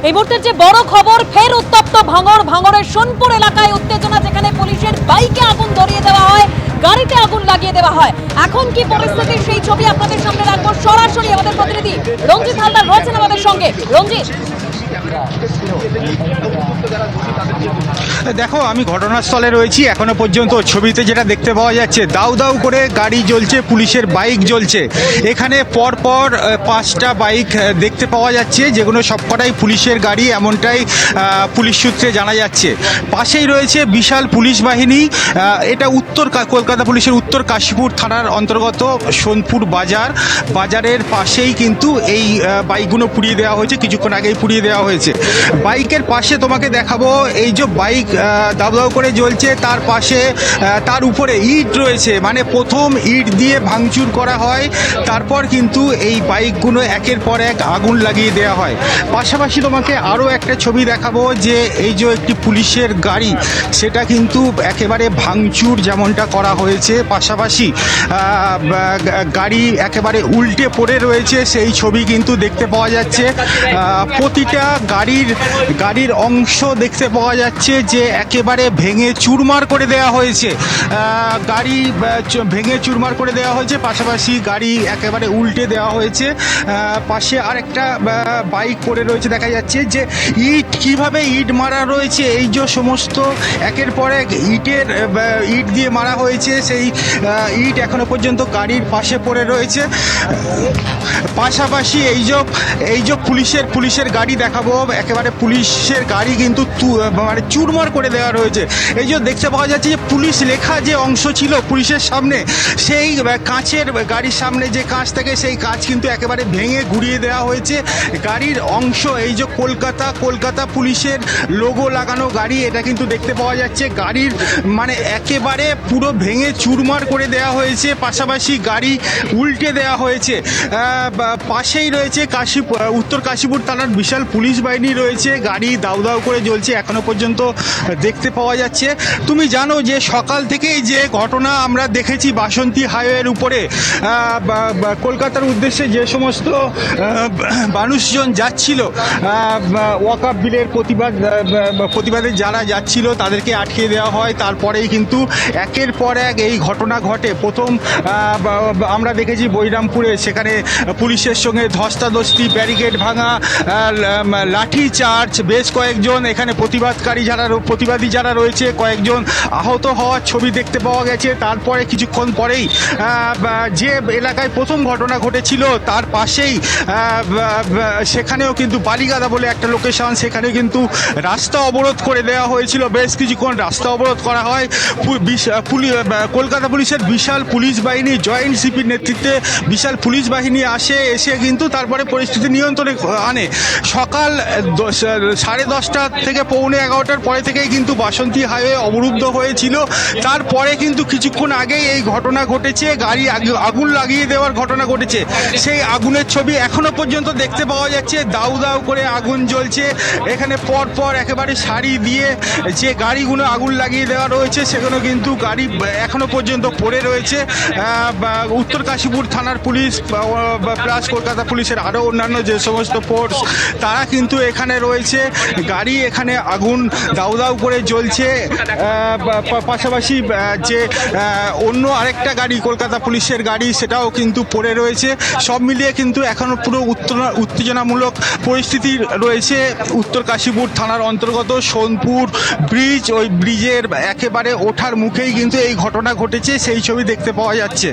এই মুহূর্তের যে বড় খবর, ফের উত্তপ্ত ভাঙড়ের সোনপুর এলাকায় উত্তেজনা, যেখানে পুলিশের বাইকে আগুন ধরিয়ে দেওয়া হয়, গাড়িতে আগুন লাগিয়ে দেওয়া হয়। এখন কি পরিস্থিতি, সেই ছবি আপনাদের সামনে রাখবো। সরাসরি আমাদের প্রতিনিধি রঞ্জিত হালদার রয়েছেন আমাদের সঙ্গে। রঞ্জিত, দেখো, আমি ঘটনাস্থলে রয়েছি। এখনো পর্যন্ত ছবিতে যেটা দেখতে পাওয়া যাচ্ছে, দাউ দাউ করে গাড়ি জ্বলছে, পুলিশের বাইক জ্বলছে। এখানে পরপর 5টা বাইক দেখতে পাওয়া যাচ্ছে, যেগুলো সবকটাই পুলিশের গাড়ি, এমনটাই পুলিশ সূত্রে জানা যাচ্ছে। পাশেই রয়েছে বিশাল পুলিশ বাহিনী। এটা কলকাতা পুলিশের উত্তর কাশীপুর থানার অন্তর্গত সোনপুর বাজারের পাশেই কিন্তু এই বাইকগুলো পুড়িয়ে দেওয়া হয়েছে, কিছুক্ষণ আগেই পুড়িয়ে দেওয়া হয়েছে। বাইকের পাশে তোমাকে দেখাবো, এই যে বাইক দাউ দাউ করে জ্বলছে, তার পাশে তার উপরে ইট রয়েছে, মানে প্রথম ইট দিয়ে ভাঙচুর করা হয়, তারপর কিন্তু এই বাইকগুলো একের পর এক আগুন লাগিয়ে দেওয়া হয়। পাশাপাশি তোমাকে আরও একটা ছবি দেখাবো, যে এই যে একটি পুলিশের গাড়ি, সেটা কিন্তু একেবারে ভাঙচুর যেমনটা করা হয়েছে। পাশাপাশি গাড়ি একেবারে উল্টে পড়ে রয়েছে, সেই ছবি কিন্তু দেখতে পাওয়া যাচ্ছে। প্রতিটা গাড়ির অংশ দেখতে পাওয়া যাচ্ছে যে একেবারে ভেঙে চুরমার করে দেওয়া হয়েছে। গাড়ি ভেঙে চুরমার করে দেওয়া হয়েছে, পাশাপাশি গাড়ি একেবারে উল্টে দেওয়া হয়েছে। পাশে আরেকটা বাইক পড়ে রয়েছে, দেখা যাচ্ছে যে কিভাবে ইট মারা রয়েছে, এই যে সমস্ত একের পর এক ইট দিয়ে মারা হয়েছে, সেই ইট এখনো পর্যন্ত গাড়ির পাশে পড়ে রয়েছে। পাশাপাশি এই যে পুলিশের গাড়ি দেখাবো, একেবারে পুলিশের গাড়ি কিন্তু মানে চুরমার করে দেওয়া রয়েছে। এই যে দেখতে পাওয়া যাচ্ছে যে পুলিশ লেখা যে অংশ ছিল পুলিশের সামনে, সেই কাঁচের গাড়ির সামনে যে কাঁচ থাকে, সেই কাঁচ কিন্তু একেবারে ভেঙে গুড়িয়ে দেওয়া হয়েছে। গাড়ির অংশ, এই যে কলকাতা পুলিশের লোগো লাগানো গাড়ি, এটা কিন্তু দেখতে পাওয়া যাচ্ছে। গাড়ির মানে একেবারে পুরো ভেঙে চুরমার করে দেওয়া হয়েছে, পাশাপাশি গাড়ি উল্টে দেওয়া হয়েছে। পাশেই রয়েছে উত্তর কাশীপুর থানার বিশাল পুলিশ বাহিনী রয়েছে, গাড়ি দাউ দাউ করে জ্বলছে এখনো পর্যন্ত দেখতে পাওয়া যাচ্ছে। তুমি জানো যে সকাল থেকেই যে ঘটনা আমরা দেখেছি বাসন্তী হাইওয়ের উপরে, কলকাতার উদ্দেশ্যে যে সমস্ত মানুষজন যাচ্ছিল, ওয়াকআপ বিলের প্রতিবাদে যারা যাচ্ছিল তাদেরকে আটকে দেওয়া হয়। তারপরেই কিন্তু একের পর এক এই ঘটনা ঘটে। প্রথম আমরা দেখেছি বৈরামপুরে, সেখানে পুলিশের সঙ্গে ধস্তাধস্তি, ব্যারিকেড ভাঙা, লাঠি চার্জ, বেশ কয়েকজন এখানে প্রতিবাদী যারা রয়েছে, কয়েকজন আহত হওয়ার ছবি দেখতে পাওয়া গেছে। তারপরে কিছুক্ষণ পরেই যে এলাকায় প্রথম ঘটনা ঘটেছিল তার পাশেই সেখানেও কিন্তু বালিগাদা বলে একটা লোকেশন, সেখানে কিন্তু রাস্তা অবরোধ করে দেওয়া হয়েছিল। বেশ কিছুক্ষণ রাস্তা অবরোধ করা হয়। কলকাতা পুলিশের বিশাল পুলিশ বাহিনী, জয়েন্ট সিপির নেতৃত্বে বিশাল পুলিশ বাহিনী এসে কিন্তু তারপরে পরিস্থিতি নিয়ন্ত্রণে আনে। সকাল 10:30 থেকে 11:45 পরে থেকেই কিন্তু বাসন্তী হাইওয়ে অবরুদ্ধ হয়েছিল। তারপরে কিন্তু কিছুক্ষণ আগেই এই ঘটনা ঘটেছে, গাড়ি আগুন লাগিয়ে দেওয়ার ঘটনা ঘটেছে। সেই আগুনের ছবি এখনো পর্যন্ত দেখতে পাওয়া যাচ্ছে, দাউ দাউ করে আগুন জ্বলছে। এখানে পরপর একেবারে সারি দিয়ে যে গাড়িগুলো আগুন লাগিয়ে দেওয়া রয়েছে, সেগুলো কিন্তু গাড়ি এখনো পর্যন্ত পড়ে রয়েছে। উত্তর কাশীপুর থানার পুলিশ প্লাস কলকাতা পুলিশের আরও অন্যান্য যে সমস্ত ফোর্স, তারা কিন্তু এখানে রয়েছে। গাড়ি এখানে আগুন দাউ দাউ করে জ্বলছে। পাশাপাশি যে অন্য আরেকটা গাড়ি, কলকাতা পুলিশের গাড়ি, সেটাও কিন্তু পড়ে রয়েছে। সব মিলিয়ে কিন্তু এখনও পুরো উত্তেজনামূলক পরিস্থিতি রয়েছে উত্তর কাশীপুর থানার অন্তর্গত সোনপুর ব্রিজ। ওই ব্রিজের একেবারে ওঠার মুখেই কিন্তু এই ঘটনা ঘটেছে, সেই ছবি দেখতে পাওয়া যাচ্ছে।